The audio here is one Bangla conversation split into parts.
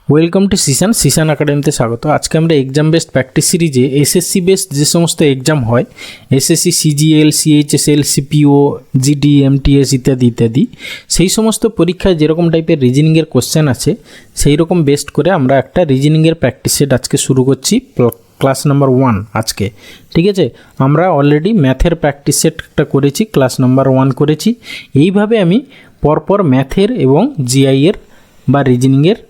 ওয়েলকাম টু সিসান একাডেমিতে স্বাগত। আজকে আমরা এক্সাম বেসড প্র্যাকটিস সিরিজে এসএসসি বেসড যে সমস্ত এক্সাম হয়, SSC CGL, CHSL, CPO, GD, MTS ইত্যাদি ইত্যাদি, সেই সমস্ত পরীক্ষায় যেরকম টাইপের রিজনিংয়ের কোশ্চেন আছে সেই রকম বেসড করে আমরা একটা রিজনিংয়ের প্র্যাকটিস সেট আজকে শুরু করছি, ক্লাস নাম্বার 1 আজকে। ঠিক আছে, আমরা অলরেডি ম্যাথের প্র্যাকটিস সেটটা করেছি, ক্লাস নাম্বার 1 করেছি। এইভাবে আমি পরপর ম্যাথের এবং জিআইয়ের বা রিজনিংয়ের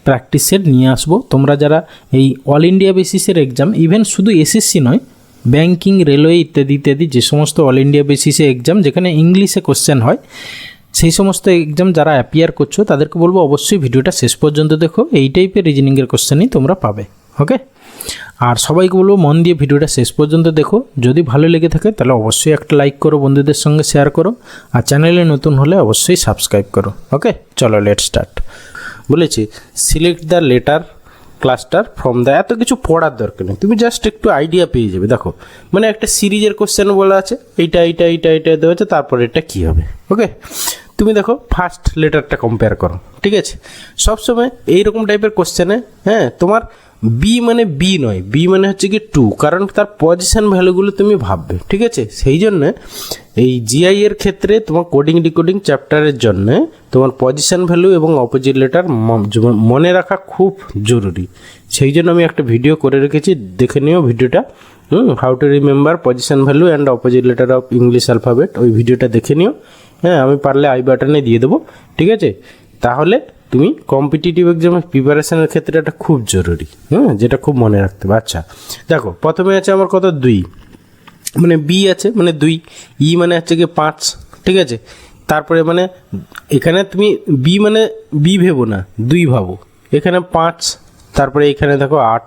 প্র্যাকটিস সেট নিয়ে আসবো। তোমরা যারা এই অল ইন্ডিয়া বেসিসের এক্সাম, ইভেন শুধু এসএসসি নয়, ব্যাঙ্কিং, রেলওয়ে ইত্যাদি ইত্যাদি যে সমস্ত অল ইন্ডিয়া বেসিসে এক্সাম যেখানে ইংলিশে কোশ্চেন হয়, সেই সমস্ত এক্সাম যারা অ্যাপিয়ার করছো তাদেরকে বলবো অবশ্যই ভিডিওটা শেষ পর্যন্ত দেখো। এই টাইপের রিজনিংয়ের কোশ্চেনই তোমরা পাবে। ওকে, আর সবাইকে বলবো মন দিয়ে ভিডিওটা শেষ পর্যন্ত দেখো। যদি ভালো লেগে থাকে তাহলে অবশ্যই একটা লাইক করো, বন্ধুদের সঙ্গে শেয়ার করো, আর চ্যানেলে নতুন হলে অবশ্যই সাবস্ক্রাইব করো। ওকে, চলো লেট স্টার্ট। বলেছি select the letter cluster from the, এত কিছু পড়ার দরকার নেই, তুমি জাস্ট একটু আইডিয়া পেয়ে যাবে। দেখো, মানে একটা সিরিজের কোশ্চেন বলা আছে, এইটা এইটা এইটা এইটা দেওয়া আছে, তারপরে এটা কী হবে। ওকে, তুমি দেখো ফার্স্ট লেটারটা কম্পেয়ার করো। ঠিক আছে, সবসময় এইরকম টাইপের কোশ্চেনে তোমার বি মানে বি নয়, বি মানে হচ্ছে কি 2, কারণ তার পজিশন ভ্যালুগুলো তুমি ভাববে। ঠিক আছে, সেই জন্যে এই জিআই এর ক্ষেত্রে তোমার কোডিং ডিকোডিং চ্যাপ্টারের জন্য তোমার পজিশন ভ্যালু এবং অপোজিট লেটার মনে রাখা খুব জরুরি। সেই জন্য আমি একটা ভিডিও করে রেখেছি, দেখে নিও ভিডিওটা, how to remember position value and opposite letter of English alphabet. ওই ভিডিওটা দেখে নিও। আমি পারলে আই বাটনে দিয়ে দেবো। ঠিক আছে, তাহলে তুমি কম্পিটিটিভ এক্সামের প্রিপারেশনের ক্ষেত্রে এটা খুব জরুরি, যেটা খুব মনে রাখতে হবে। আচ্ছা দেখো, প্রথমে আছে আমার কত 2, মানে বি আছে মানে 2, ই মানে হচ্ছে কি 5। ঠিক আছে, তারপরে মানে এখানে তুমি বি মানে বি ভেবো না, 2 ভাবো। এখানে 5, তারপরে এখানে দেখো 8,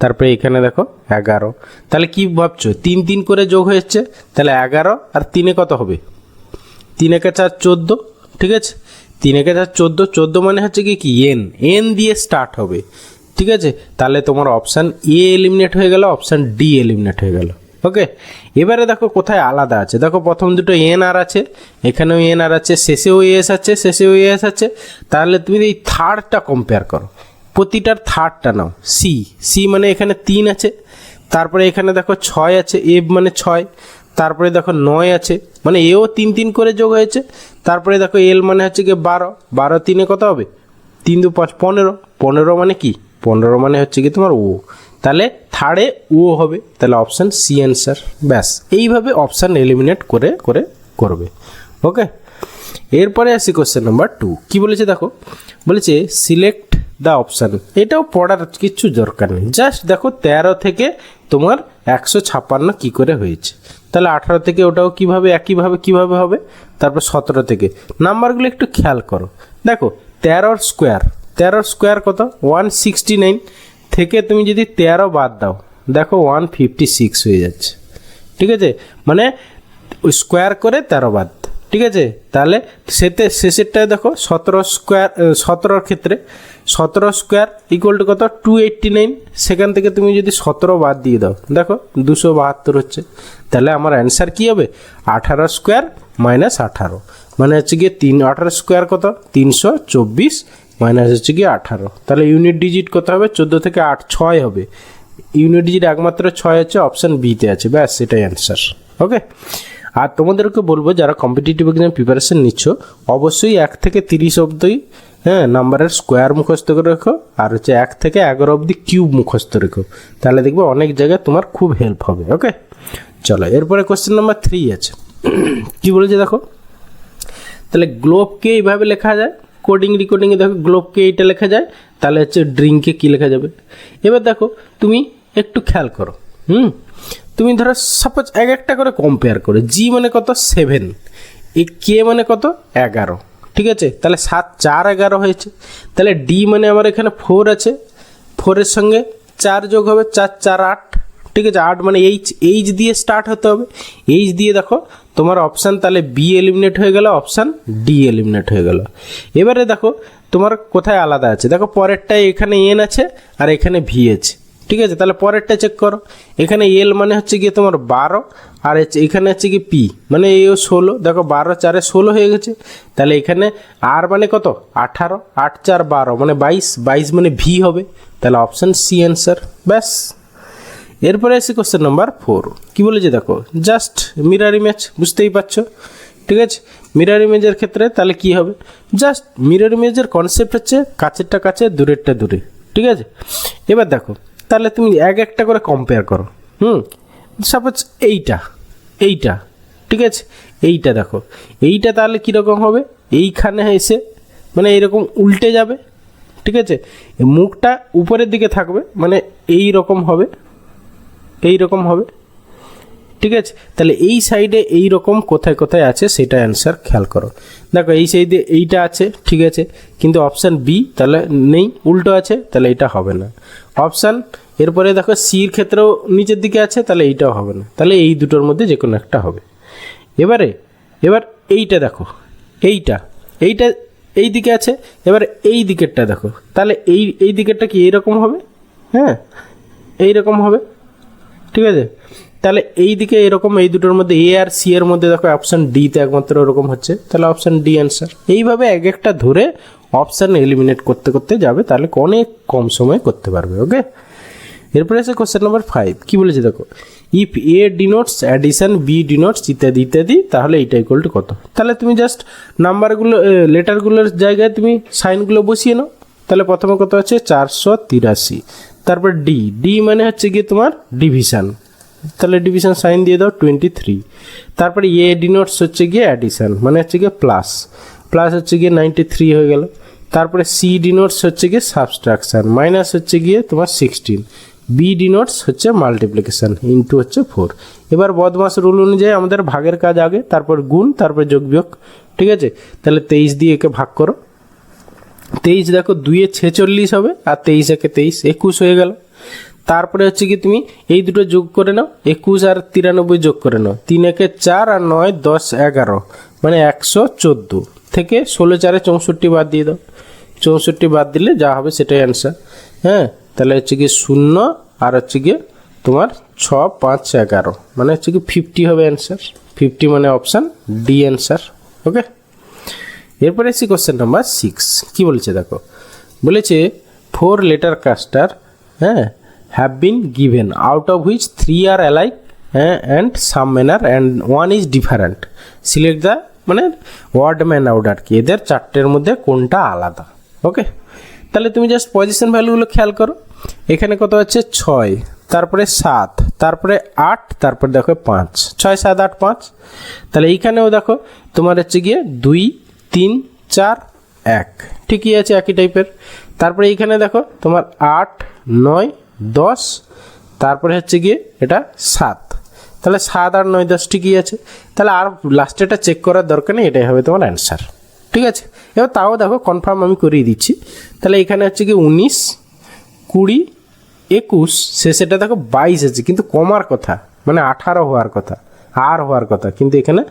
তারপরে এখানে দেখো 11। তাহলে কি ভাবছো, 3 3 করে যোগ হয়েছে, তাহলে 11 আর 3 কত হবে, 3 একে 4 14। ঠিক আছে, 3 একে 4 14, 14 মানে হচ্ছে কি এন দিয়ে স্টার্ট হবে। ঠিক আছে, তাহলে তোমার অপশান এ এলিমিনেট হয়ে গেল, অপশান ডি এলিমিনেট হয়ে গেল। ওকে, এবারে দেখো কোথায় আলাদা আছে। দেখো প্রথম দুটো এন আর আছে, এখানেও এন আর আছে, শেষেও এস আছে, শেষেও এস আছে। তাহলে তুমি এই থার্ডটা কম্পেয়ার করো, প্রতিটার থার্ডটা নাও। সি মানে এখানে 3 আছে, তারপরে এখানে দেখো 6 আছে, এ মানে 6, তারপরে দেখো 9 আছে, মানে এও 3 3 করে যোগ হয়েছে। তারপরে দেখো এল মানে হচ্ছে কি 12, 12 3 কত হবে, 3 2 5 15, 15 মানে কি 15 মানে হচ্ছে কি তোমার ও, তাহলে থার্ডে ও হবে, তাহলে অপশান সি অ্যান্সার। ব্যাস, এইভাবে অপশান এলিমিনেট করে করে করবে। ওকে, এরপরে আসি কোশ্চেন নাম্বার 2। কী বলেছে দেখো, বলেছে সিলেক্ট দ্য অপশান। এটাও পড়ার কিচ্ছু দরকার নেই, জাস্ট দেখো 13 থেকে তোমার 156 কী করে হয়েছে। তাহলে 18 থেকে ওটাও কীভাবে একইভাবে কীভাবে হবে। তারপর 17 থেকে নাম্বারগুলো একটু খেয়াল করো। দেখো 13 স্কোয়ার কত, 169 থেকে তুমি যদি 13 বাদ দাও, দেখো 156 হয়ে যাচ্ছে। ঠিক আছে, মানে ওই স্কোয়ার করে 13 বাদ। ঠিক আছে, তাহলে শেষেরটায় দেখো 17 ক্ষেত্রে 17 স্কোয়ার ইকুয়াল টু কত, 289। সেখান থেকে তুমি যদি 17 বাদ দিয়ে দাও, দেখো 272 হচ্ছে। তাহলে আমার অ্যান্সার কী হবে, 18 স্কোয়ার মাইনাস 18, মানে হচ্ছে গিয়ে 18 স্কোয়ার কত, 324 মাইনাস হচ্ছে গিয়ে 18। তাহলে ইউনিট ডিজিট কত হবে, 14 থেকে 8 6 হবে। ইউনিট ডিজিট একমাত্র 6 হচ্ছে, অপশান বিতে আছে। ব্যাস, সেটাই অ্যান্সার। ওকে, আর তোমাদেরকে বলবো যারা কম্পিটিটিভ এক্সাম প্রিপারেশন নিচ্ছ, অবশ্যই 1 থেকে 30 অবধি নাম্বারের স্কোয়ার মুখস্থ করে রেখো, আর হচ্ছে 1 থেকে 11 অবধি কিউব মুখস্থ রেখো, তাহলে দেখবে অনেক জায়গায় তোমার খুব হেল্প হবে। ওকে, চলো এরপরে কোশ্চেন নাম্বার 3 আছে। কি বলেছে দেখো, তাহলে গ্লোবকে এইভাবে লেখা যায়, কোডিং রিকোডিংয়ে দেখো গ্লোবকে এইটা লেখা যায়, তাহলে হচ্ছে ড্রিঙ্ককে কী লেখা যাবে। এবার দেখো তুমি একটু খেয়াল করো, তুমি ধরো সাপোজ এক একটা করে কম্পেয়ার করে, জি মানে কত 7, এ কে মানে কত 11। ঠিক আছে, তাহলে 7 4 11 হয়েছে। তাহলে ডি মানে আমার এখানে 4 আছে, 4-এর সঙ্গে 4 যোগ হবে, 4 4 8। ঠিক আছে, 8 মানে এইচ দিয়ে স্টার্ট হতে হবে। এইচ দিয়ে দেখো তোমার অপশান, তাহলে বি এলিমিনেট হয়ে গেল, অপশান ডি এলিমিনেট হয়ে গেল। এবারে দেখো তোমার কোথায় আলাদা আছে, দেখো পরেরটায় এখানে এন আছে আর এখানে ভি আছে। ঠিক আছে, তাহলে পরেরটা চেক করো। এখানে এল মানে হচ্ছে গিয়ে তোমার 12, আর এখানে হচ্ছে কি পি মানে এই 16। দেখো 12 4 16 হয়ে গেছে। তাহলে এখানে আর মানে কত 18, 8 4 12 মানে 22, 22 মানে ভি হবে। তাহলে অপশান সি অ্যান্সার। ব্যাস। এরপরে আসি কোশ্চেন নাম্বার 4। কী বলেছে দেখো, জাস্ট মিরর ইমেজ, বুঝতেই পারছো। ঠিক আছে, মিরর ইমেজের ক্ষেত্রে তাহলে কি হবে, জাস্ট মিরর ইমেজের কনসেপ্ট হচ্ছে কাছেরটা কাছে, দূরেরটা দূরে। ঠিক আছে, এবার দেখো তাহলে তুমি এক একটা করে কম্পেয়ার করো। সাপোজ এইটা ঠিক আছে, এইটা দেখো, এইটা তাহলে কীরকম হবে, এইখানে এসে মানে এইরকম উল্টে যাবে। ঠিক আছে, মুখটা উপরের দিকে থাকবে, মানে এই রকম হবে, ঠিক আছে। তাহলে এই সাইডে এই রকম কোথায় কোথায় আছে সেটা অ্যান্সার খেয়াল করো। দেখো এই সাইডে এইটা আছে, ঠিক আছে, কিন্তু অপশান বি তাহলে নেই, উল্টো আছে, তাহলে এটা হবে না। অপশান এরপরে দেখো সির ক্ষেত্রেও নিচের দিকে আছে, তাহলে এইটাও হবে না। তাহলে এই দুটোর মধ্যে যে কোনো একটা হবে। এবার এইটা দেখো, এইটা এই দিকে আছে, এবার এই দিকেরটা দেখো, তাহলে এই দিকেরটা কি এইরকম হবে, হ্যাঁ এইরকম হবে। ঠিক আছে, তাহলে এই দিকে এরকম, এই দুটোর মধ্যে এ আর সি এর মধ্যে দেখো অপশান ডিতে একমাত্র ওরকম হচ্ছে, তাহলে অপশান ডি অ্যান্সার। এইভাবে এক একটা ধরে অপশান এলিমিনেট করতে করতে যাবে, তাহলে অনেক কম সময় করতে পারবে। ওকে, এরপরে আছে কোশ্চেন নাম্বার 5। কী বলেছে দেখো, if A denotes addition, B denotes ইত্যাদি ইত্যাদি, তাহলে এইটা ইকুয়াল টু কত। তাহলে তুমি জাস্ট নাম্বারগুলো লেটারগুলোর জায়গায় তুমি সাইনগুলো বসিয়ে নাও। তাহলে প্রথমে কত আছে 483, তারপর ডি মানে হচ্ছে গিয়ে তোমার ডিভিশন, তাহলে ডিভিশন সাইন দিয়ে দাও 23। তারপরে এ ডিনোটস হচ্ছে গিয়ে অ্যাডিশন, মানে হচ্ছে গিয়ে প্লাস হচ্ছে গিয়ে 93 হয়ে গেল। তারপরে সি ডিনোটস হচ্ছে গিয়ে সাবস্ট্রাকশন, মাইনাস হচ্ছে গিয়ে তোমার 16। বি ডিনোটস হচ্ছে মাল্টিপ্লিকেশন, ইন্টু হচ্ছে 4। এবার বদমাস রুল অনুযায়ী আমাদের ভাগের কাজ আগে, তারপর গুণ, তারপর যোগ বিয়োগ। ঠিক আছে, তাহলে 23 দিয়ে একে ভাগ করো। 23 দেখো 2 এ 46 হবে, আর 23 একে 23, 21 হয়ে গেল। তারপরে হচ্ছে কি তুমি এই দুটো যোগ করে নাও, 21 আর 93 যোগ করে নাও, 3 একে 4 আর 9 10 11 মানে 114 থেকে 16 4 64 বাদ দিয়ে দাও। 64 বাদ দিলে যা হবে সেটাই অ্যান্সার। হ্যাঁ, তাহলে হচ্ছে কি 0 আর হচ্ছে গিয়ে তোমার 6 5 11 মানে হচ্ছে কি 50 হবে অ্যান্সার। 50 মানে অপশান ডি অ্যান্সার। ওকে, এরপরে এসি কোশ্চেন নাম্বার 6। কী বলেছে দেখো, বলেছে 4 letter cluster have been given, out of which 3 are alike and some manner and 1 is different. Select the মানে ওয়ার্ড ম্যান আউট আর কি, এদের চারটের মধ্যে কোনটা আলাদা। ওকে, তাহলে তুমি জাস্ট পজিশন ভ্যালুগুলো খেয়াল করো। এখানে কত হচ্ছে 6, তারপরে 7, তারপরে 8, তারপরে দেখো 5, 6 7 8 5। তাহলে এইখানেও দেখো তোমার হচ্ছে গিয়ে 2 3 4 1, ঠিকই আছে, একই টাইপের। তারপরে এইখানে দেখো তোমার 8 9 10, তারপরে হচ্ছে গিয়ে এটা 7, তাহলে 7 আর 9 10 ঠিকই আছে। তাহলে আর লাস্টে এটা চেক করার দরকার নেই, এটাই হবে তোমার অ্যান্সার। ঠিক আছে, এবার তাও দেখো কনফার্ম আমি করিয়ে দিচ্ছি। তাহলে এখানে হচ্ছে কি 19 20 21, শেষেটা দেখো 22 আছে, কিন্তু কমার কথা মানে 18 হওয়ার কথা, আর হওয়ার কথা, কিন্তু এখানে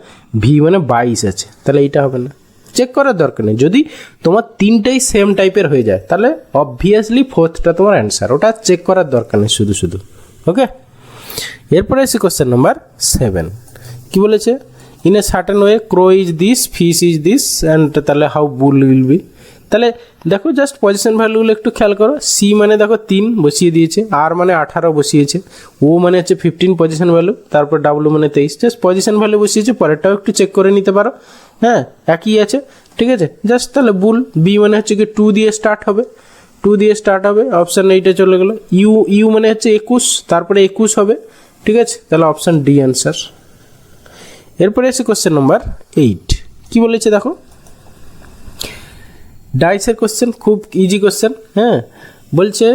ভি মানে 22 আছে, তাহলে এইটা হবে না, চেক করার দরকার নেই। যদি তোমার তিনটেই সেম টাইপের হয়ে যায় তাহলে অবভিয়াসলি ফোর্থটা তোমার অ্যান্সার, ওটা চেক করার দরকার নেই শুধু। ওকে, এরপরে এসে কোশ্চেন নাম্বার 7। কি বলেছে, in a certain way crow is this, fish is this, and তাহলে হাউ বুল উইল বি। তাহলে দেখো জাস্ট পজিশন ভ্যালুগুলো একটু খেয়াল করো। সি মানে দেখো 3 বসিয়ে দিয়েছে, আর মানে 18 বসিয়েছে, ও মানে হচ্ছে 15 পজিশন ভ্যালু, তারপর ডাব্লু মানে 23, জাস্ট পজিশন ভ্যালু বসিয়েছে, পরেরটাও একটু চেক করে নিতে পারো। হ্যাঁ, একই আছে, ঠিক আছে। জাস্ট তাহলে বুল, বি মানে হচ্ছে কি 2 দিয়ে স্টার্ট হবে, অপশান এইটা চলে গেলো। ইউ মানে হচ্ছে 21, তারপরে 21 হবে, ঠিক আছে, তাহলে অপশান ডি অ্যান্সার। এরপরে এসে কোশ্চেন নাম্বার 8। কি বলেছে দেখো, ডাইসের কোশ্চেন, খুব ইজি কোশ্চেন। হ্যাঁ, বলছে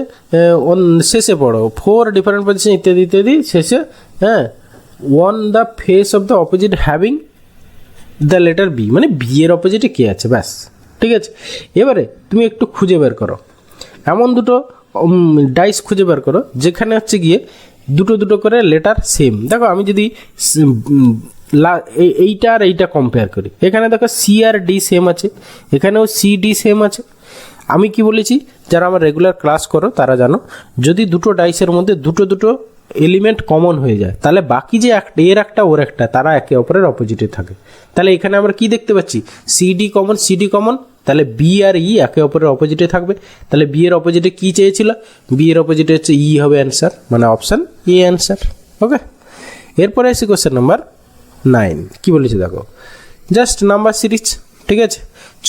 শেষে পড়ো 4 ডিফারেন্ট পজিশন ইত্যাদি ইত্যাদি, শেষে হ্যাঁ on the face of the opposite having the letter B, মানে বি এর অপোজিটে কে আছে, ব্যাস। ঠিক আছে, এবারে তুমি একটু খুঁজে বের করো, এমন দুটো ডাইস খুঁজে বের করো যেখানে হচ্ছে গিয়ে দুটো করে লেটার সেম। দেখো আমি যদি এইটা আর এইটা কম্পেয়ার করি, এখানে দেখো সি আর ডি সেম আছে, এখানেও সি ডি সেম আছে, আমি কি বলেছি, যারা আমার রেগুলার ক্লাস করো তারা জানো, যদি দুটো ডাইসের মধ্যে দুটো এলিমেন্ট কমন হয়ে যায় তাহলে বাকি যে একটা এর একটা ওর একটা তারা একে অপরের অপোজিটে থাকে। তাহলে এখানে আমরা কি দেখতে পাচ্ছি, সিডি কমন, তাহলে বি আর ই একে অপরের অপোজিটে থাকবে। তাহলে বি এর অপোজিটে কি চেয়েছিল, বি এর অপোজিটে হচ্ছে ই হবে অ্যান্সার, মানে অপশান এ অ্যান্সার। ওকে, এরপরে আসি কোশ্চেন নাম্বার 9। কি বলেছে দেখো, জাস্ট নাম্বার সিরিজ, ঠিক আছে,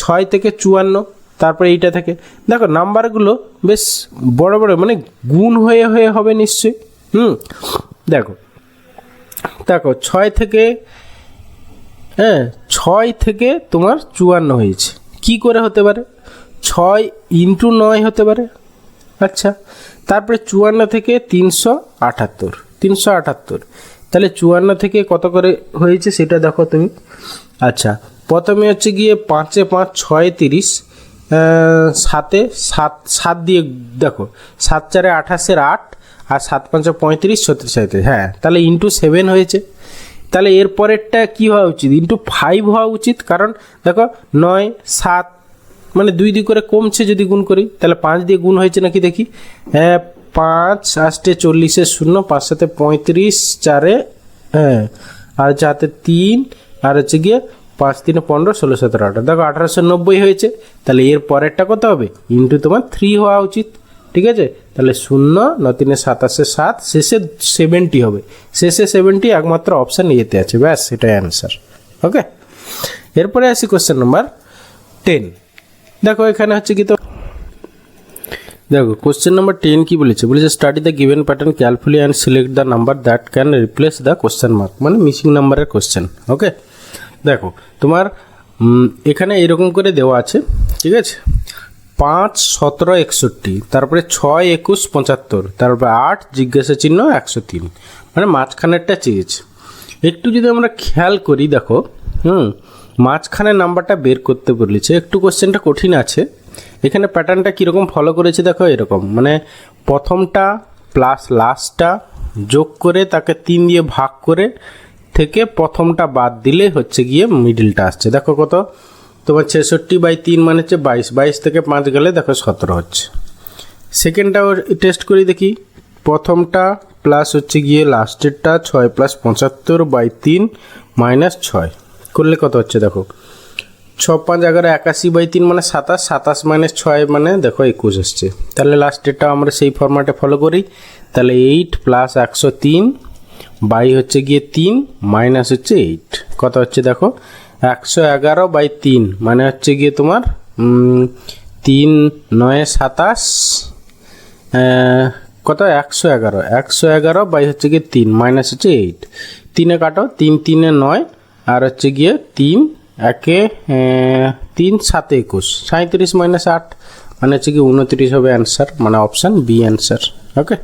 6 থেকে 54, তারপরে এইটা থেকে দেখো নাম্বারগুলো বেশ বড় বড়, মানে গুণ হয়ে হয়ে হবে নিশ্চয়ই। দেখো 6 থেকে তোমার 54 হয়েছে, কি করে হতে পারে, 6 ইন্টু 9 হতে পারে। আচ্ছা, তারপরে 54 থেকে 378, তাহলে 54 থেকে কত করে হয়েছে সেটা দেখো তুমি। আচ্ছা, প্রথমে হচ্ছে গিয়ে 5 এ 5 6 30, 7 7 দিয়ে দেখো, 7 4 28 8, আর 7 5 35 36 37, হ্যাঁ, তাহলে ইন্টু 7 হয়েছে। তাহলে এর পরেরটা কী হওয়া উচিত, ইন্টু 5 হওয়া উচিত, কারণ দেখো 9 7 মানে 2 2 করে কমছে, যদি গুণ করি তাহলে 5 দিয়ে গুণ হয়েছে নাকি দেখি, 5 8 40 0, 5 7 35, 4 আর 4 3, আর হচ্ছে গিয়ে 5 3 15 16 17 18, দেখো 1890 হয়েছে। তাহলে এর পরেরটা কত হবে, ইন্টু তোমার 3 হওয়া উচিত, ঠিক আছে। তাহলে 0 9 3 27 7, শেষে 70 হবে, শেষে 70 একমাত্র অপশান এতে আছে, ব্যাস এটাই অ্যান্সার। ওকে, এরপরে আসি কোশ্চেন নাম্বার 10। দেখো এখানে হচ্ছে কি, তো দেখো কোশ্চেন নাম্বার 10 কি বলেছে, study the given pattern carefully and select the number that can replace the question mark, মানে মিসিং নাম্বারের কোশ্চেন। ওকে, দেখো তোমার এখানে এরকম করে দেওয়া আছে, ঠিক আছে, 5 17 61, তারপরে 6 21 75, তারপরে 8 জিজ্ঞাসা চিহ্ন 103, মানে মাঝখানেরটা চেয়েছে। একটু যদি আমরা খেয়াল করি, দেখো মাঝখানের নাম্বারটা বের করতে বলেছে, একটু কোশ্চেনটা কঠিন আছে। এখানে প্যাটার্নটা কীরকম ফলো করেছে দেখো, এরকম, মানে প্রথমটা প্লাস লাস্টটা যোগ করে তাকে 3 দিয়ে ভাগ করে থেকে প্রথমটা বাদ দিলে হচ্ছে গিয়ে মিডিলটা আসছে। দেখো কত, তোমার 66/3 মানে হচ্ছে 22, 22 থেকে 5 গেলে দেখো 17 হচ্ছে। সেকেন্ডটাও টেস্ট করি দেখি, প্রথমটা প্লাস হচ্ছে গিয়ে লাস্টেরটা 6 + 75/3 - 6 করলে কত হচ্ছে দেখো, 6 5 11 81/3 মানে 27, 27 - 6 মানে দেখো 21 আসছে। তাহলে লাস্টেরটা আমরা সেই ফরম্যাটে ফলো করি, তাহলে 8 + 103 বাই হচ্ছে গিয়ে 3 মাইনাস হচ্ছে 8, কত হচ্ছে দেখো 111/3 মানে হচ্ছে গিয়ে তোমার 3 9 27, কত 111 বাই হচ্ছে গিয়ে 3 মাইনাস হচ্ছে 8, 3 কাটো, 3 3 9, আর হচ্ছে গিয়ে 3 1 3 7 21, 37 - 8 মানে হচ্ছে কি 29 হবে অ্যান্সার, মানে অপশান বি অ্যান্সার। ওকে,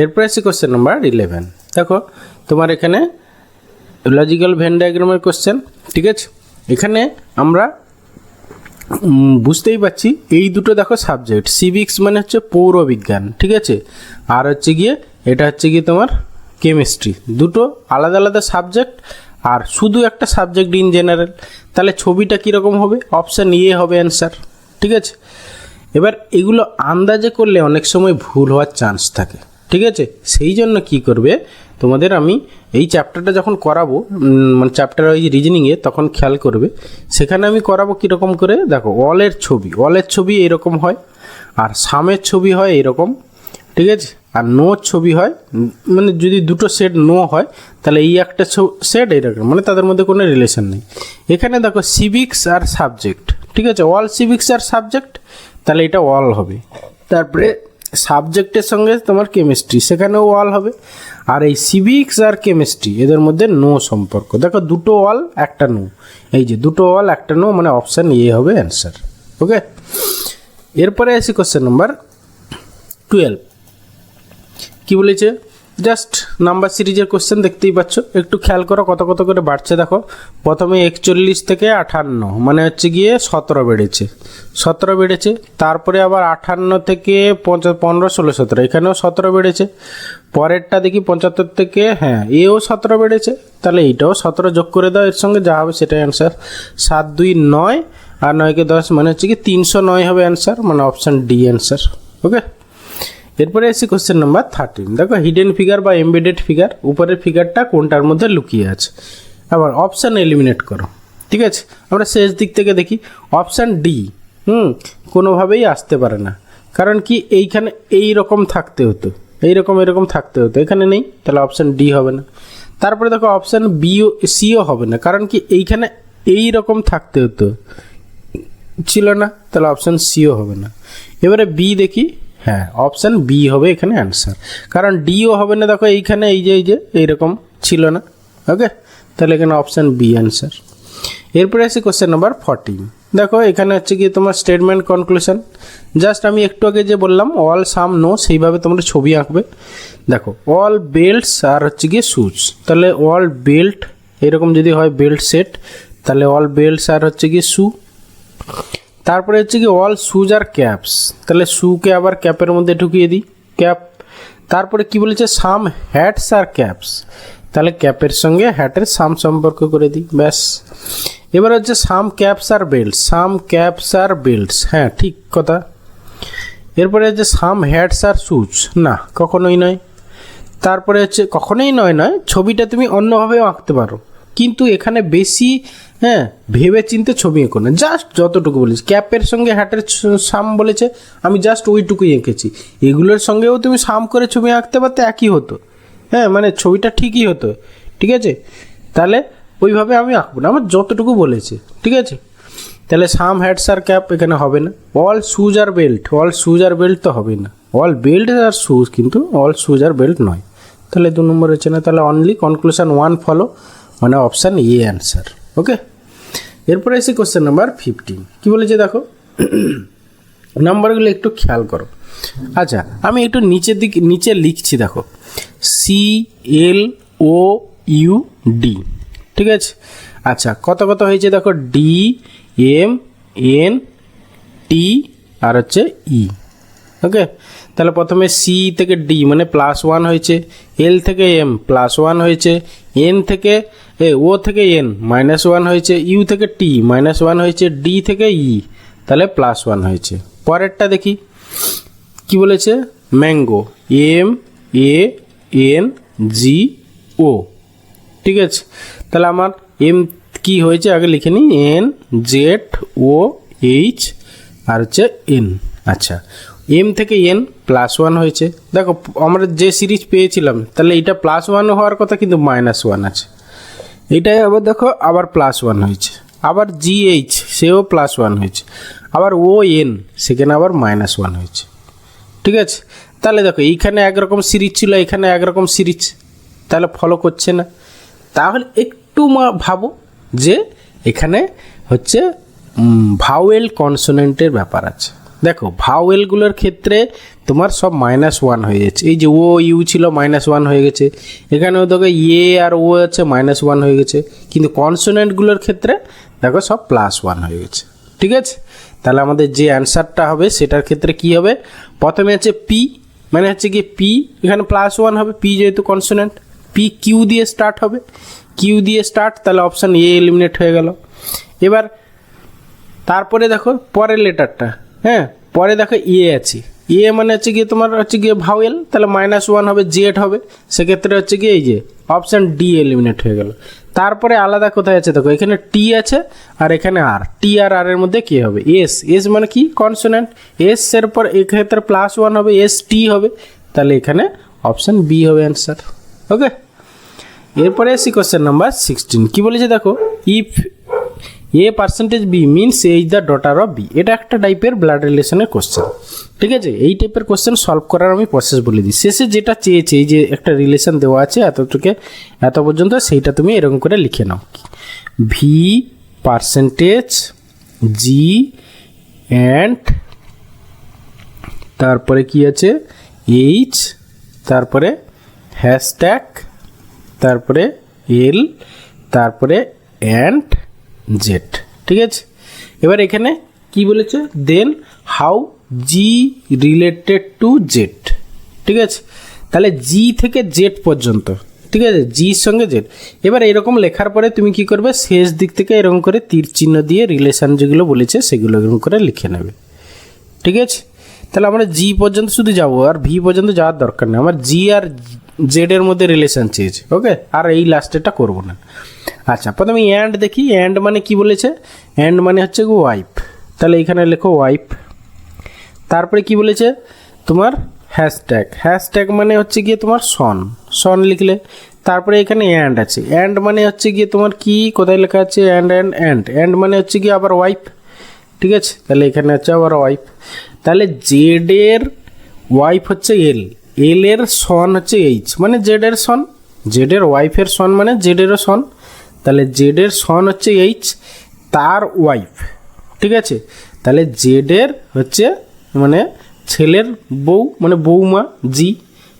এরপরে আসি কোশ্চেন নাম্বার 11। দেখো তোমার এখানে লজিক্যাল ভেন ডায়াগ্রামের কোশ্চেন, ঠিক আছে। এখানে আমরা বুঝতেই পারছি এই দুটো দেখো সাবজেক্ট, সিভিক্স মানে হচ্ছে পৌরবিজ্ঞান, ঠিক আছে, আর হচ্ছে গিয়ে এটা হচ্ছে গিয়ে তোমার কেমিস্ট্রি, দুটো আলাদা আলাদা সাবজেক্ট, আর শুধু একটা সাবজেক্ট ইন জেনারেল। তাহলে ছবিটা কীরকম হবে, অপশান এ হবে অ্যান্সার, ঠিক আছে। এবার এগুলো আন্দাজে করলে অনেক সময় ভুল হওয়ার চান্স থাকে, ঠিক আছে। সেই জন্য কী করবে, তোমাদের আমি এই চ্যাপ্টারটা যখন করাবো, মানে চ্যাপ্টার ওই রিজনিংয়ে, তখন খেয়াল করবে সেখানে আমি করাবো কীরকম করে। দেখো অলের ছবি এরকম হয়, আর সামের ছবি হয় এরকম, ঠিক আছে, আর নোর ছবি হয়, মানে যদি দুটো সেট নো হয় তাহলে এই একটা সেট এরকম, মানে তাদের মধ্যে কোনো রিলেশন নেই। এখানে দেখো সিভিক্স আর সাবজেক্ট, ঠিক আছে, অল সিভিক্স আর সাবজেক্ট, তাহলে এটা অল হবে। তারপরে সাবজেক্টের সঙ্গে তোমার কেমিস্ট্রি, সেখানেও অল হবে। আর এই সিভিক্স আর কেমিস্ট্রি এদের মধ্যে নো সম্পর্ক, দেখো দুটো অল একটা নো, এই যে দুটো অল একটা নো, মানে অপশান এ হবে অ্যান্সার। ওকে, এরপরে আসি কোশ্চেন নাম্বার 12। কি বলেছে, জাস্ট নাম্বার সিরিজের কোশ্চেন দেখতেই পাচ্ছ, একটু খেয়াল করো কত কত করে বাড়ছে। দেখো প্রথমে 41 থেকে 58 মানে হচ্ছে গিয়ে 17 বেড়েছে, তারপরে আবার 58 থেকে 15 16 17, এখানেও 17 বেড়েছে। পরেরটা দেখি 75 থেকে, হ্যাঁ এও 17 বেড়েছে, তাহলে এইটাও 17 যোগ করে দাও এর সঙ্গে, যা হবে সেটাই অ্যান্সার। 7 2 9 আর 9কে 10 মানে হচ্ছে কি 309 হবে অ্যান্সার, মানে অপশান ডি অ্যান্সার। ওকে, এরপরে এসে কোশ্চেন নাম্বার 13। দেখো হিডেন ফিগার বা এমবেডেড ফিগার, উপরের ফিগারটা কোনটার মধ্যে লুকিয়ে আছে। আবার অপশান এলিমিনেট করো। ঠিক আছে, আমরা শেষ দিক থেকে দেখি। অপশান ডি কোনোভাবেই আসতে পারে না, কারণ কি এইখানে এই রকম থাকতে হতো, এরকম থাকতে হতো, এখানে নেই, তাহলে অপশান ডি হবে না। তারপরে দেখো অপশান বিও সিও হবে না, কারণ কি এইখানে এই রকম থাকতে হতো, ছিল না, তাহলে অপশান সিও হবে না। এবারে বি দেখি, হ্যাঁ অপশান বি হবে এখানে অ্যান্সার, কারণ ডিও হবে না। দেখো এইখানে এই যে এইরকম ছিল না। ওকে, তাহলে এখানে অপশান বি অ্যান্সার। এরপরে আসি কোশ্চেন নাম্বার 14। দেখো এখানে হচ্ছে কি তোমার স্টেটমেন্ট কনক্লুশন। জাস্ট আমি একটু আগে যে বললাম অল সাম নো, সেইভাবে তোমরা ছবি আঁকবে। দেখো অল বেল্টস আর হচ্ছে গিয়ে শুজ, তাহলে অল বেল্ট এরকম যদি হয় বেল্ট সেট, তাহলে অল বেল্টস আর হচ্ছে গিয়ে শু। তারপরে হচ্ছে কি অল শুজ আর ক্যাপস, তাহলে শুকে আবার ক্যাপের মধ্যে ঢুকিয়ে দিই, ক্যাপ। তারপরে কি বলেছে সাম হ্যাটস আর ক্যাপস, তাহলে ক্যাপের সঙ্গে হ্যাটের সাম সম্পর্ক করে দিই, ব্যাস। এবার হচ্ছে সাম ক্যাপস আর বেল্টস, সাম ক্যাপস আর বেল্টস, হ্যাঁ ঠিক কথা। এরপরে হচ্ছে সাম হ্যাটস আর শুজ, না কখনোই নয়। তারপরে হচ্ছে কখনোই নয়, ছবিটা তুমি অন্যভাবেও আঁকতে পারো, কিন্তু এখানে বেশি ভেবে চিনতে ছবি এঁকো না, জাস্ট যতটুকু বলেছি। ক্যাপের সঙ্গে হ্যাটের সাম বলেছে, আমি জাস্ট ওইটুকুই এঁকেছি। এগুলোর সঙ্গেও তুমি সাম করে ছবি আঁকতে পারতে, একই হতো, মানে ছবিটা ঠিকই হতো। ঠিক আছে, তাহলে ওইভাবে আমি আঁকবো না, আমার যতটুকু বলেছে। ঠিক আছে, তাহলে সাম হ্যাটস আর ক্যাপ এখানে হবে না। অল শুজ আর বেল্ট, অল শুজ আর বেল্ট তো হবে না, অল বেল্ট আর শুজ, কিন্তু অল শুজ আর বেল্ট নয়, তাহলে 2 নম্বর হচ্ছে না। তাহলে অনলি কনক্লুশন 1 ফলো, মানে অপশান এ অ্যান্সার। ওকে, এরপরে এসে কোশ্চেন নাম্বার 15। কী বলেছে দেখো, নাম্বারগুলো একটু খেয়াল করো। আচ্ছা, আমি একটু নিচে লিখছি, দেখো CLOUD। ঠিক আছে, আচ্ছা কত হয়েছে দেখো, DMNT আর হচ্ছে E। ওকে, তাহলে প্রথমে সি থেকে ডি মানে +1 হয়েছে, এল থেকে এম +1 হয়েছে, এন থেকে ও থেকে এন -1 হয়েছে, ইউ থেকে টি -1 হয়েছে, ডি থেকে ই তাহলে +1 হয়েছে। পরেরটা দেখি কি বলেছে, ম্যাঙ্গো MANGO। ঠিক আছে, তাহলে আমার এম কি হয়েছে আগে লিখে নিই, NZOH আর হচ্ছে এন। আচ্ছা, এম থেকে এন +1 হয়েছে। দেখো আমরা যে সিরিজ পেয়েছিলাম, তাহলে এটা +1 হওয়ার কথা, কিন্তু -1 আছে। এটাই আবার দেখো আবার +1 হয়েছে। আবার GH সেও +1 হয়েছে। আবার ON সেখানে আবার -1 হয়েছে। ঠিক আছে, তাহলে দেখো এইখানে একরকম সিরিজ ছিল, এখানে একরকম সিরিজ, তাহলে ফলো করছে না। তাহলে একটু ভাবো যে এখানে হচ্ছে ভাওয়েল কনসোনেন্টের ব্যাপার আছে। দেখো ভাওয়েলগুলোর ক্ষেত্রে তোমার সব -1 হয়ে যাচ্ছে। এই যে ও ইউ ছিল -1 হয়ে গেছে, এখানেও দেখো এ আর ও আছে -1 হয়ে গেছে, কিন্তু কনসোনেন্টগুলোর ক্ষেত্রে দেখো সব +1 হয়ে গেছে। ঠিক আছে, তাহলে আমাদের যে অ্যান্সারটা হবে সেটার ক্ষেত্রে কি হবে, প্রথমে হচ্ছে পি, মানে হচ্ছে কি পি এখানে +1 হবে, পি যেহেতু কনসোনেন্ট, পি কিউ দিয়ে স্টার্ট হবে, কিউ দিয়ে স্টার্ট, তাহলে অপশান এ এলিমিনেট হয়ে গেল। এবার তারপরে দেখো পরের লেটারটা, পরে দেখো এ আছে, এ মানে হচ্ছে গিয়ে তোমার হচ্ছে গিয়ে ভাওয়েল, তাহলে -1 হবে, জেড হবে, সেক্ষেত্রে হচ্ছে গিয়ে এই যে অপশান ডি এলিমিনেট হয়ে গেল। তারপরে আলাদা কোথায় আছে দেখো, এখানে টি আছে আর এখানে আর, টি আর আর এর মধ্যে কী হবে, এস, এস মানে কি কনসোনেন্ট, এস এর পর এক্ষেত্রে +1 হবে, এস টি হবে, তাহলে এখানে অপশান বি হবে অ্যান্সার। ওকে, এরপরে আসি কোশ্চেন নাম্বার 16। কী বলেছে দেখো, ইফ A% B means A is the daughter of B. এটা একটা টাইপের ব্লাড রিলেশনের কোশ্চেন। ঠিক আছে, এই টাইপের কোশ্চেন সলভ করার আমি প্রসেস বলে দিই। শেষে যেটা চেয়েছে, এই যে একটা রিলেশন দেওয়া আছে এত পর্যন্ত, সেইটা তুমি এরকম করে লিখে নাও, V% G অ্যান্ড তারপরে কি আছে H, তারপরে হ্যাশট্যাগ, তারপরে L, তারপরে অ্যান্ড জেড। ঠিক আছে, এবার এখানে কি বলেছে, then how G related to Z. ঠিক আছে, তাহলে জি থেকে জেড পর্যন্ত, ঠিক ঠিক আছে, জির সঙ্গে জেড। এবার এরকম লেখার পরে তুমি কি করবে, শেষ দিক থেকে এরকম করে তীর চিহ্ন দিয়ে রিলেশান যেগুলো বলেছে সেগুলো এরকম করে লিখে নেবে। ঠিক আছে, তাহলে আমরা জি পর্যন্ত শুধু যাবো, আর ভি পর্যন্ত যাওয়ার দরকার নেই। আমার জি আর জেডের মধ্যে রিলেশান চেয়েছে, ওকে, আর এই লাস্টেরটা করবো না। আচ্ছা, প্রথমে অ্যান্ড দেখি। অ্যান্ড মানে কি বলেছে, অ্যান্ড মানে হচ্ছে ওয়াইফ, তাহলে এখানে লেখো ওয়াইফ। তারপরে কি বলেছে তোমার হ্যাশট্যাগ, হ্যাশট্যাগ মানে হচ্ছে গিয়ে তোমার সন, সন লিখলে। তারপরে এখানে অ্যান্ড আছে, অ্যান্ড মানে হচ্ছে গিয়ে তোমার কি, কোথায় লেখা আছে অ্যান্ড অ্যান্ড অ্যান্ড, অ্যান্ড মানে হচ্ছে গিয়ে আবার ওয়াইফ। ঠিক আছে, তাহলে এখানে হচ্ছে আবার ওয়াইফ। তাহলে জেডের ওয়াইফ হচ্ছে এল, এল এর সন হচ্ছে এইচ, মানে জেডের সন, জেডের ওয়াইফের সন মানে জেডেরও সন। তাহলে জেডের সন হচ্ছে এইচ, তার ওয়াইফ। ঠিক আছে, তাহলে জেডের হচ্ছে মানে ছেলের বউ, মানে বৌমা জি।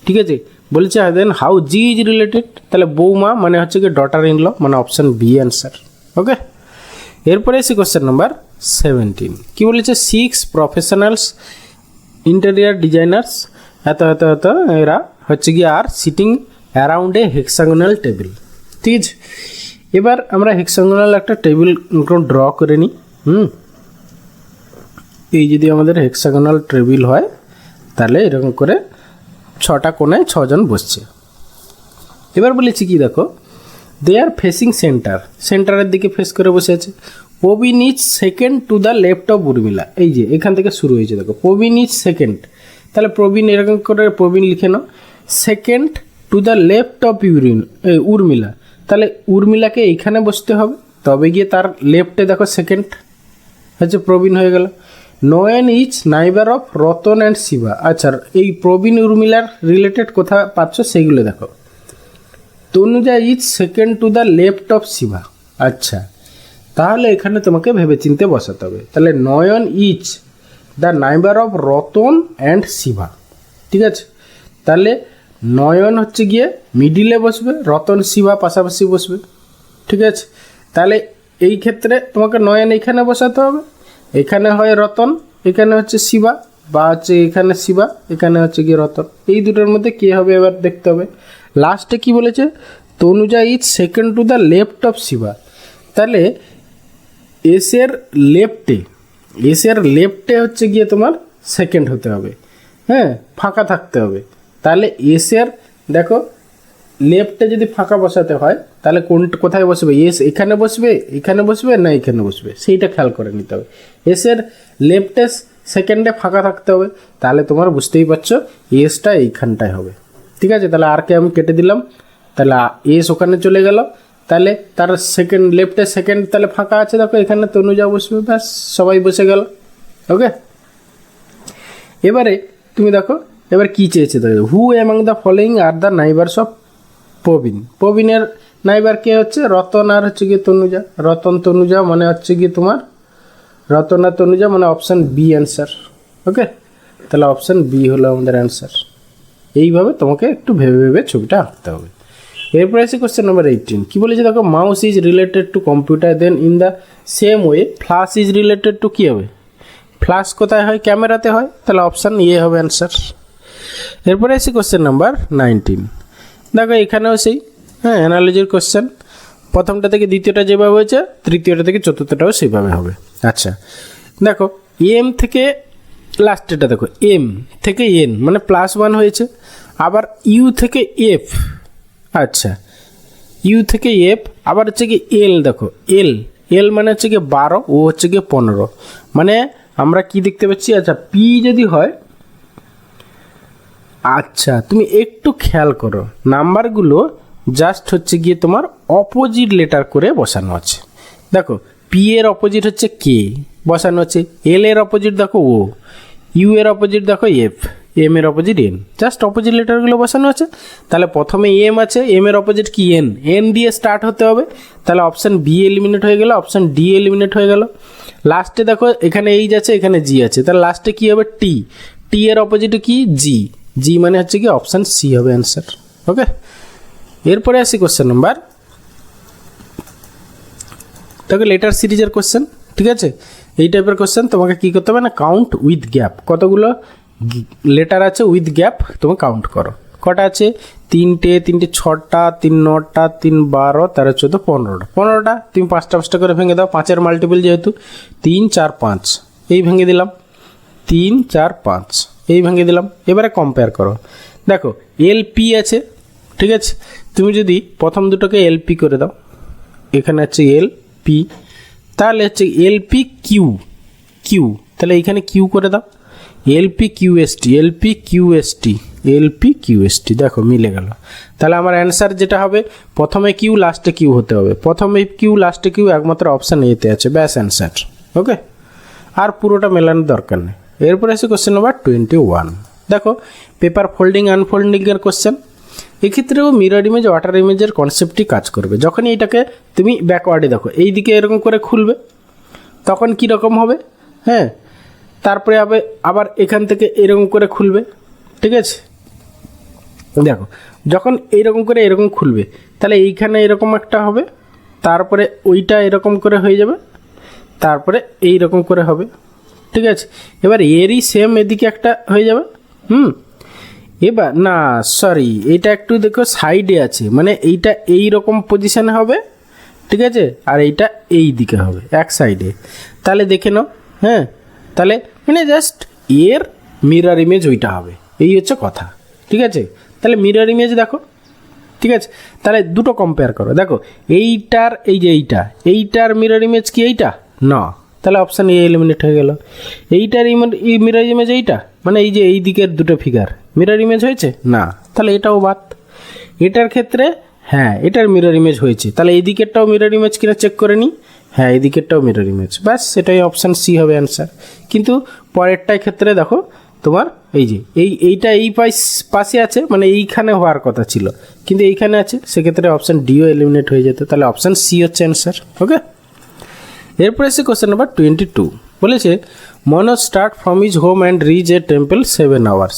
ঠিক আছে, বলছে then how G is related, তাহলে বৌমা মানে হচ্ছে কি ডটার ইন ল, মানে অপশান বি অ্যান্সার। ওকে, এরপরে এসে কোশ্চেন নাম্বার 17। কি বলেছে, 6 প্রফেশনালস ইন্টেরিয়ার ডিজাইনার্স এত এত এত এরা হচ্ছে কি are sitting around a hexagonal table. ঠিক আছে, এবার আমরা হেক্সাগোনাল একটা টেবিল ড্র করে নিই। এই যদি আমাদের হেক্সাগোনাল টেবিল হয় তাহলে এরকম করে 6টা কোণায় 6 জন বসছে। এবার বলেছি কি দেখো, দে আর ফেসিং সেন্টার, সেন্টারের দিকে ফেস করে বসে আছে। Praveen is second to the left of Urmila, এই যে এখান থেকে শুরু হয়েছে দেখো, প্রবীণ ইজ সেকেন্ড, তাহলে প্রবীণ এরকম করে প্রবীণ লিখে নাও। Second to the left of Urmila, তাহলে উর্মিলাকে এইখানে বসতে হবে, তবে গিয়ে তার লেফটে দেখো সেকেন্ড হচ্ছে প্রবীণ হয়ে গেল। Nayan is neighbour of Ratan and Shiva. আচ্ছা, এই প্রবীণ উর্মিলার রিলেটেড কোথা পাচ্ছ সেইগুলো দেখো। Tanuja is second to the left of Shiva. আচ্ছা, তাহলে এখানে তোমাকে ভেবেচিন্তে বসাতে হবে। তাহলে Nayan is the neighbour of Ratan and Shiva. ঠিক আছে, তাহলে নয়ন হচ্ছে গিয়ে মিডিলে বসবে, রতন শিবা পাশাপাশি বসবে। ঠিক আছে, তাহলে এই ক্ষেত্রে তোমাকে নয়ন এইখানে বসাতে হবে, এখানে হয় রতন, এখানে হচ্ছে শিবা, বা হচ্ছে এখানে শিবা, এখানে হচ্ছে গিয়ে রতন। এই দুটোর মধ্যে কে হবে এবার দেখতে হবে। লাস্টে কি বলেছে, Tanuja is second to the left of Shiva, তাহলে এসের লেফটে হচ্ছে গিয়ে তোমার সেকেন্ড হতে হবে, হ্যাঁ, ফাঁকা থাকতে হবে। তাহলে এসের দেখো লেফটে যদি ফাঁকা বসাতে হয় তাহলে কোথায় বসবে, এস এখানে বসবে, এখানে বসবে না এখানে বসবে, সেইটা খেয়াল করে নিতে হবে। এসের লেফটে সেকেন্ডে ফাঁকা থাকতে হবে, তাহলে তোমার বুঝতেই পারছো এসটা এইখানটায় হবে। ঠিক আছে, তাহলে আরকে আমি কেটে দিলাম, তাহলে এস ওখানে চলে গেল, তাহলে তার সেকেন্ড লেফটে সেকেন্ড তাহলে ফাঁকা আছে, দেখো এখানে তনুজা বসবে, ব্যাস সবাই বসে গেল। ওকে, এবারে তুমি দেখো এবার কি চেয়েছে, দেখো who among the following are the neighbours of Praveen. প্রবীণের নাইবার কে হচ্ছে রতন আর হচ্ছে গিয়ে তনুজা, রতন তনুজা মানে হচ্ছে গিয়ে তোমার রতন আর তনুজা, মানে অপশান বি অ্যান্সার। ওকে, তাহলে অপশান বি হলো আমাদের অ্যান্সার। এইভাবে তোমাকে একটু ভেবে ভেবে ছবিটা আঁকতে হবে। এরপরে আছে কোশ্চেন নাম্বার 18। কী বলেছে দেখো, mouse is related to computer, then in the same way flash is related to কী হবে, ফ্ল্যাশ কোথায় হয়, ক্যামেরাতে হয়, তাহলে অপশান এ হবে অ্যান্সার। এরপরে আছে কোশ্চেন নাম্বার 19। দেখো এখানেও সেই অ্যানালজির কোশ্চেন, প্রথমটা থেকে দ্বিতীয়টা যেভাবে হয়েছে তৃতীয়টা থেকে চতুর্থটাও সেইভাবে হবে। আচ্ছা, দেখো এম থেকে লাস্টেটা দেখো, এম থেকে এন মানে +1 হয়েছে, আবার ইউ থেকে এফ, আচ্ছা ইউ থেকে এফ, আবার হচ্ছে কি এল, দেখো এল মানে হচ্ছে কি 12, ও হচ্ছে কি 15, মানে আমরা কি দেখতে পাচ্ছি, আচ্ছা পি যদি হয়, আচ্ছা তুমি একটু খেয়াল করো নাম্বারগুলো জাস্ট হচ্ছে গিয়ে তোমার অপোজিট লেটার করে বসানো আছে। দেখো পি এর অপোজিট হচ্ছে কে বসানো আছে, এল এর অপোজিট দেখো ও, ইউ এর অপোজিট দেখো এফ, এম এর অপোজিট এন, জাস্ট অপোজিট লেটারগুলো বসানো আছে। তাহলে প্রথমে এম আছে, এম এর অপোজিট কি এন, এন দিয়ে স্টার্ট হতে হবে, তাহলে অপশান বি এলিমিনেট হয়ে গেল, অপশান ডি এলিমিনেট হয়ে গেল। লাস্টে দেখো এখানে এইচ আছে, এখানে জি আছে, তাহলে লাস্টে কি হবে টি, টি এর অপোজিটে কি জি, জি মানে হচ্ছে কি অপশান সি হবে অ্যান্সার। ওকে, এরপরে আসি কোশ্চেন নাম্বার, দেখো লেটার সিরিজের কোশ্চেন। ঠিক আছে, এই টাইপের কোশ্চেন তোমাকে কী করতে হবে না, কাউন্ট উইথ গ্যাপ, কতগুলো লেটার আছে উইথ গ্যাপ তুমি কাউন্ট করো, কটা আছে? 3টে, 3টে 6টা, 3 9টা, 3 12, 13 14 15টা। 15টা তুমি 5টা 5টা করে ভেঙে দাও, 5-এর মাল্টিপল যেহেতু 3 4 5, এই ভেঙে দিলাম 3 4 5, এই ভেঙে দিলাম। এবারে কম্পেয়ার করো, দেখো এলপি আছে, ঠিক আছে? তুমি যদি প্রথম দুটোকে এলপি করে দাও, এখানে আছে এলপি, তাহলে হচ্ছে এলপি কিউ, কিউ, তাহলে এইখানে কিউ করে দাও, এলপি কিউএসটি, এলপি কিউএসটি, এলপি কিউএসটি, দেখো মিলে গেল। তাহলে আমার অ্যান্সার যেটা হবে, প্রথমে কিউ লাস্টে কিউ হতে হবে, প্রথমে কিউ লাস্টে কিউ, একমাত্র অপশান এতে আছে, ব্যাস অ্যান্সার। ওকে, আর পুরোটা মেলানোর দরকার নেই। এরপরে আছে কোশ্চেন নাম্বার 21। দেখো পেপার ফোল্ডিং আনফোল্ডিংয়ের কোশ্চেন, এক্ষেত্রেও মিরর ইমেজ ওয়াটার ইমেজের কনসেপ্টই কাজ করবে। যখনই এটাকে তুমি ব্যাকওয়ার্ডে দেখো, এই দিকে এরকম করে খুলবে, তখন কী রকম হবে, হ্যাঁ, তারপরে আবার এখান থেকে এরকম করে খুলবে, ঠিক আছে? দেখো যখন এইরকম করে এরকম খুলবে, তাহলে এইখানে এরকম একটা হবে, তারপরে ওইটা এরকম করে হয়ে যাবে, তারপরে এইরকম করে হবে, ঠিক আছে? এবার এরই সেম এদিকে একটা হয়ে যাবে। এবার না সরি, এইটা একটু দেখো সাইডে আছে, মানে এইটা এই রকম পজিশানে হবে, ঠিক আছে? আর এইটা এই দিকে হবে, এক সাইডে। তাহলে দেখে নাও, হ্যাঁ, তাহলে মানে জাস্ট এর মিরর ইমেজ ওইটা হবে, এই হচ্ছে কথা, ঠিক আছে? তাহলে মিরর ইমেজ দেখো, ঠিক আছে? তাহলে দুটো কম্পেয়ার করো, দেখো এইটার এই যে এইটার মিরর ইমেজ কি এইটা? না, তাহলে অপশান এ এলিমিনেট হয়ে গেল। এইটার মিরর ইমেজ এইটা, মানে এই যে এই দিকের দুটো ফিগার মিরর ইমেজ হয়েছে? না, তাহলে এটাও বাদ। এটার ক্ষেত্রে হ্যাঁ, এটার মিরর ইমেজ হয়েছে, তাহলে এই দিকেরটাও মিরর ইমেজ কিনা চেক করে নিই, হ্যাঁ এই দিকেরটাও মিরর ইমেজ, ব্যাস সেটাই অপশান সি হবে অ্যান্সার। কিন্তু পরেরটার ক্ষেত্রে দেখো তোমার এই যে এইটা এই পাশে আছে, মানে এইখানে হওয়ার কথা ছিল, কিন্তু এইখানে আছে, সেক্ষেত্রে অপশান ডিও এলিমিনেট হয়ে যেত, তাহলে অপশান সি হচ্ছে অ্যান্সার। ওকে, এরপর এসে কোশ্চেন নাম্বার 22, বলেছে Manoj start from his home and reach a temple 7 hours।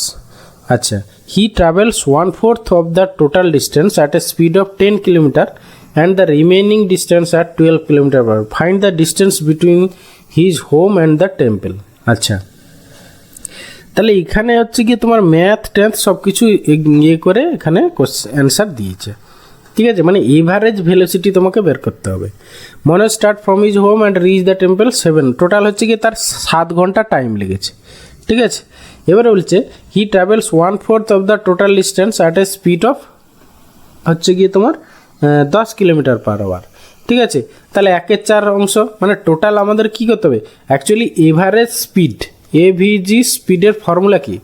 আচ্ছা, he travels 1/4 of the total distance at a speed of 10 kilometre and the remaining distance at 12 km/h. Find the distance between his home and the temple. আচ্ছা, তাহলে এখানে হচ্ছে কি তোমার ম্যাথ ট্যাথ সব কিছু ইয়ে করে এখানে অ্যান্সার দিয়েছে, ঠিক আছে? মানে এভারেজ ভেলোসিটি তোমাকে বের করতে হবে। মনে start from his home and reach the temple 7, total হচ্ছে কি তার 7 ঘন্টা টাইম লেগেছে, ঠিক আছে? এবারে বলছে he travels 1/4 of the total distance at a speed of হচ্ছে গিয়ে তোমার 10 km/h, ঠিক আছে? তাহলে 1/4 অংশ, মানে টোটাল আমাদের কী করতে হবে, অ্যাকচুয়ালি এভারেজ স্পিড, এভিজি স্পিডের ফর্মুলা কি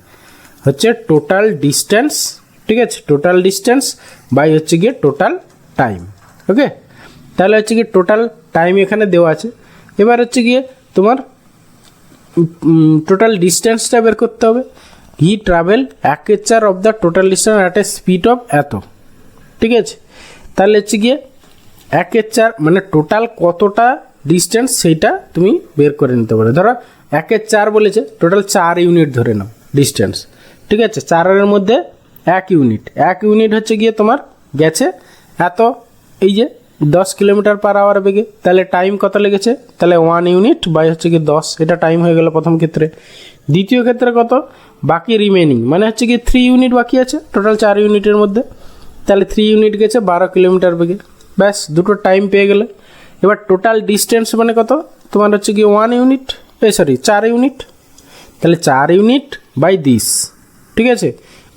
হচ্ছে টোটাল ডিস্টেন্স, ঠিক আছে? টোটাল ডিস্টেন্স বাই হচ্ছে গিয়ে টোটাল টাইম। ওকে, তাহলে হচ্ছে গিয়ে টোটাল টাইম এখানে দেওয়া আছে। এবার হচ্ছে গিয়ে তোমার টোটাল ডিস্টেন্সটা বের করতে হবে। হি travel 1/4 of the total distance at a speed of এত, ঠিক আছে? তাহলে হচ্ছে গিয়ে 1/4 মানে টোটাল কতটা ডিস্টেন্স সেইটা তুমি বের করে নিতে পারো। ধরো 1/4 বলেছে, টোটাল 4 ইউনিট ধরে নাও ডিস্টেন্স, ঠিক আছে? 4-এর মধ্যে 1 ইউনিট, 1 ইউনিট হচ্ছে গিয়ে তোমার গেছে এত, এই যে 10 km/h বেগে, তাহলে টাইম কত লেগেছে, তাহলে 1 ইউনিট বাই হচ্ছে গিয়ে 10, এটা টাইম হয়ে গেল প্রথম ক্ষেত্রে। দ্বিতীয় ক্ষেত্রে কত বাকি রিমেনিং, মানে হচ্ছে গিয়ে 3 ইউনিট বাকি আছে টোটাল 4 ইউনিটের মধ্যে, তাহলে 3 ইউনিট গেছে 12 km বেগে, ব্যাস দুটো টাইম পেয়ে গেলে। এবার টোটাল ডিস্টেন্স মানে কত তোমার হচ্ছে গিয়ে 1 ইউনিট, 4 ইউনিট, তাহলে 4 ইউনিট বাই দিস, ঠিক আছে?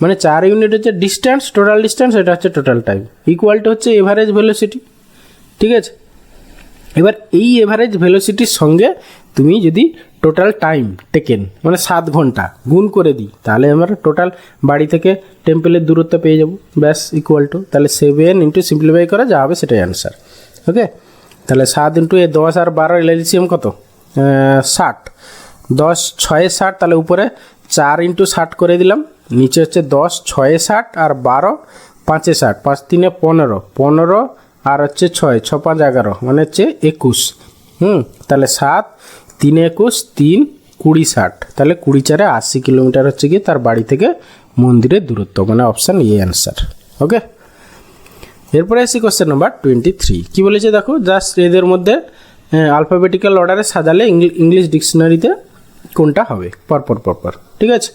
মানে 4 ইউনিট হচ্ছে ডিস্টেন্স, টোটাল ডিস্টেন্স, এটা হচ্ছে টোটাল টাইম, ইকুয়াল টু হচ্ছে এভারেজ ভেলোসিটি, ঠিক আছে? এবার এই এভারেজ ভেলোসিটির সঙ্গে তুমি যদি টোটাল টাইম টেকেন মানে 7 ঘন্টা গুণ করে দিই, তাহলে আমরা টোটাল বাড়ি থেকে টেম্পলের দূরত্ব পেয়ে যাব, ব্যাস ইকুয়াল টু, তাহলে 7 ইন্টু সিম্পলিফাই করা যা হবে সেটাই অ্যান্সার। ওকে, তাহলে 7 ইন্টু 10 আর 12 এলসিএম কত, 60, 10 6 60, তাহলে উপরে 4 ইন্টু 60 করে দিলাম, নিচে হচ্ছে 10 6 60 আর 12 5 60, 5 3 15, 15 আর হচ্ছে 6 6 5 11, মানে হচ্ছে 21। তাহলে 7 3 21 3 20 60, তাহলে 20 4 80 কিলোমিটার হচ্ছে গিয়ে তার বাড়ি থেকে মন্দিরের দূরত্ব, মানে অপশান এ অ্যান্সার। ওকে, এরপরে আসি কোশ্চেন নাম্বার 23। কী বলেছে দেখো, জাস্ট এদের মধ্যে আলফাবেটিক্যাল অর্ডারে সাজালে ইংলিশ ডিকশনারিতে কোনটা হবে পরপর, ঠিক আছে।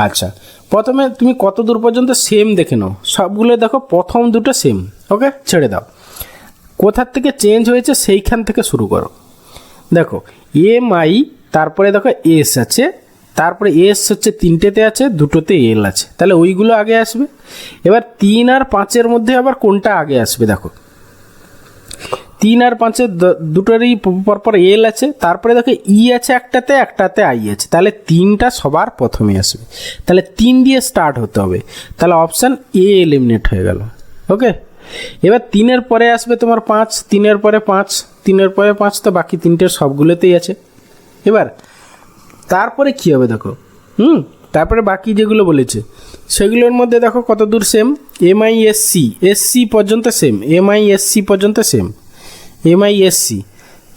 আচ্ছা, প্রথমে তুমি কত দূর পর্যন্ত সেম দেখে নাও, সবগুলো দেখো প্রথম দুটো সেম, ওকে, ছেড়ে দাও। কোথার থেকে চেঞ্জ হয়েছে সেইখান থেকে শুরু করো। দেখো MI, তারপরে দেখো S আছে, তারপরে S হচ্ছে 3টেতে আছে, 2টোতে L আছে, তাহলে ওইগুলো আগে আসবে। এবার 3 আর 5-এর মধ্যে আবার কোনটা আগে আসবে দেখো, 3 আর 5-এ দুটোরই পরপর L আছে, তারপরে দেখো E আছে একটাতে I আছে, তাহলে 3টা সবার প্রথমে আসবে, তাহলে 3 দিয়ে স্টার্ট হতে হবে, তাহলে অপশান A এলিমিনেট হয়ে গেল, ওকে। এবার 3-এর পরে আসবে তোমার 5, 3-এর পরে 5, 3-এর পরে 5, তো বাকি 3টের সবগুলোতেই আছে। এবার তারপরে কী হবে দেখো, তারপরে বাকি যেগুলো বলেছে সেগুলোর মধ্যে দেখো কত দূর সেম, MISC পর্যন্ত সেম, MISC পর্যন্ত সেম, MISC,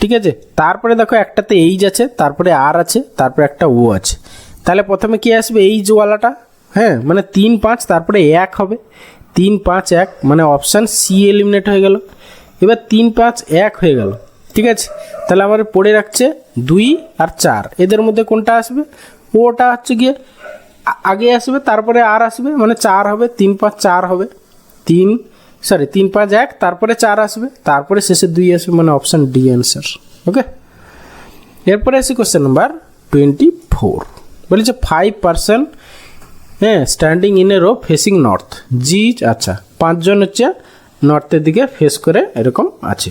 ঠিক আছে। তারপরে দেখো একটাতে H আছে, তারপরে R আছে, তারপরে একটা O আছে, তাহলে প্রথমে কি আসবে H-ওয়ালাটা, হ্যাঁ, মানে 3, 5, তারপরে 1 হবে, 3, 5, 1, মানে অপশান C এলিমিনেট হয়ে গেল। এবার 3, 5, 1 হয়ে গেল, ঠিক আছে। তাহলে আমার পড়ে রাখছে 2 আর 4, এদের মধ্যে কোনটা আসবে, ওটা হচ্ছে গিয়ে আগে আসবে, তারপরে আর আসবে, মানে 4 হবে, 3, 5, 4 হবে, 3, 5, 1, তারপরে 4 আসবে, তারপরে শেষে 2 আসবে, মানে অপশান ডি অ্যান্সার, ওকে। এরপরে আসি কোশ্চেন নাম্বার 24, বলেছে 5% হ্যাঁ standing in a row facing north, G, আচ্ছা 5 জন হচ্ছে নর্থের দিকে ফেস করে এরকম আছে।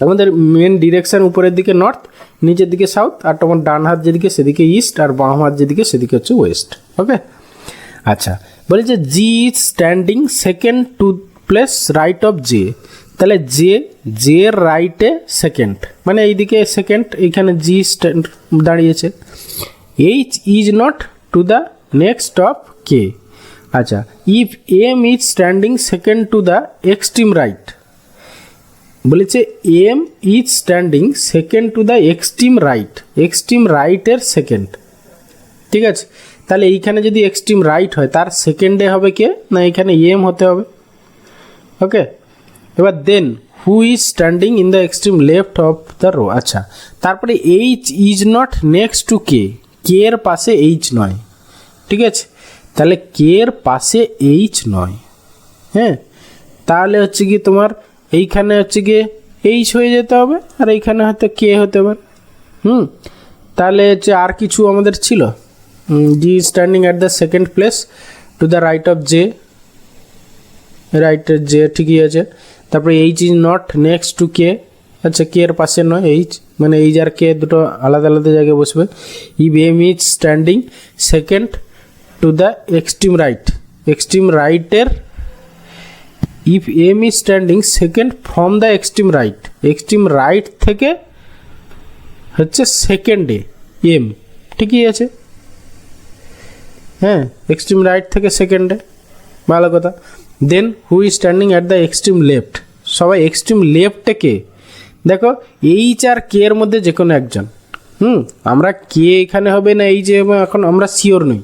আমাদের মেন ডিরেকশান উপরের দিকে নর্থ, নিচের দিকে সাউথ, আর তোমার ডান হাত যেদিকে সেদিকে ইস্ট, আর বাম হাত যেদিকে সেদিকে হচ্ছে ওয়েস্ট, ওকে। আচ্ছা, বলেছে G is standing second to place right of J, তাহলে জে রাইটে সেকেন্ড, মানে এইদিকে সেকেন্ড, এইখানে জি স্ট্যান্ড দাঁড়িয়েছে। H is not to the next of K, আচ্ছা, if M is standing second to the extreme right, বলেছে M is standing second to the extreme রাইটের সেকেন্ড, ঠিক আছে। তাহলে এইখানে যদি এক্সট্রিম রাইট হয় তার সেকেন্ডে হবে কে, না এখানে এম হতে হবে, ওকে। এবার then who is standing in the extreme left of the row, আচ্ছা, তারপরে H is not next to K, K এর পাশে এইচ নয়, ঠিক আছে। তাহলে কে এর পাশে এইচ নয়, হ্যাঁ, তাহলে হচ্ছে কি তোমার এইখানে হচ্ছে গিয়ে এইচ হয়ে যেতে হবে, আর এইখানে হয়তো কে হতে পারে, তাহলে হচ্ছে আর কিছু আমাদের ছিল, G standing at the second place to the right of J, রাইটের জে ঠিকই আছে। তারপরে H is not next to K, আচ্ছা কে এর পাশে নয় এইচ, মানে এইচ আর কে দুটো আলাদা আলাদা জায়গায় বসবে। If M is standing second to the extreme রাইটের, if M is standing second from the extreme right থেকে হচ্ছে সেকেন্ডে এম, ঠিকই আছে, হ্যাঁ, এক্সট্রিম রাইট থেকে সেকেন্ডে, ভালো কথা। Then who is standing at the extreme left, সবাই এক্সট্রিম লেফটে কে, দেখো এইচ আর কে এর মধ্যে যে কোনো একজন, আমরা কে এখানে হবে না এই যে এখন আমরা শিওর নই,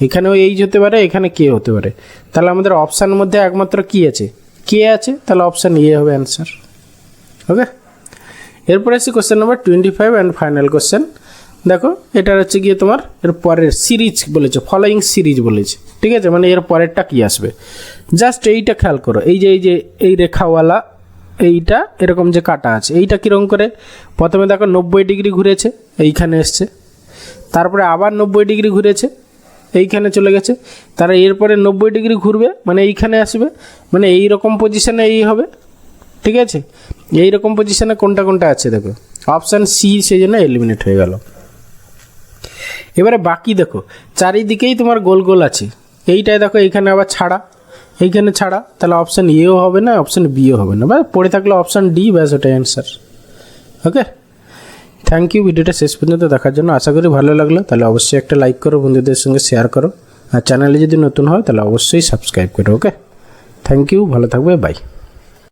এখানেও এইচ হতে পারে, এখানে কে হতে পারে, তাহলে আমাদের অপশানের মধ্যে একমাত্র কি আছে, কে আছে, তাহলে অপশান এ হবে অ্যান্সার, ওকে। এরপরে আসি question number 25 and final question. দেখো এটার হচ্ছে গিয়ে তোমার এর পরের সিরিজ বলেছে, ফলোয়িং সিরিজ বলেছে, ঠিক আছে, মানে এর পরেরটা কি আসবে, জাস্ট এইটা খেয়াল করো, এই যে এই রেখাওয়ালা এইটা এরকম যে কাটা আছে, এইটা কীরকম করে, প্রথমে দেখো 90 ডিগ্রি ঘুরেছে, এইখানে এসছে, তারপরে আবার 90 ডিগ্রি ঘুরেছে, এইখানে চলে গেছে, তারা এরপরে 90 ডিগ্রি ঘুরবে, মানে এইখানে আসবে, মানে এই রকম পজিশানে এই হবে, ঠিক আছে। এই রকম পজিশানে কোনটা আছে দেখো, অপশান সি সেই জন্য এলিমিনেট হয়ে গেল। এবারে বাকি দেখো চারিদিকেই তোমার গোল গোল আছে, এইটাই দেখো এইখানে আবার ছাড়া, এইখানে ছাড়া, তাহলে অপশান এও হবে না, অপশান বিও হবে না, বা পড়ে থাকলে অপশান ডি, ব্যাস ওটাই অ্যান্সার, ওকে। থ্যাংক ইউ ভিডিওটা শেষ পর্যন্ত দেখার জন্য, আশা করি ভালো লাগলো, তাহলে অবশ্যই একটা লাইক করো, বন্ধুদের সঙ্গে শেয়ার করো, আর চ্যানেলে যদি নতুন হয় তাহলে অবশ্যই সাবস্ক্রাইব করো, ওকে। থ্যাংক ইউ, ভালো থাকবে, বাই।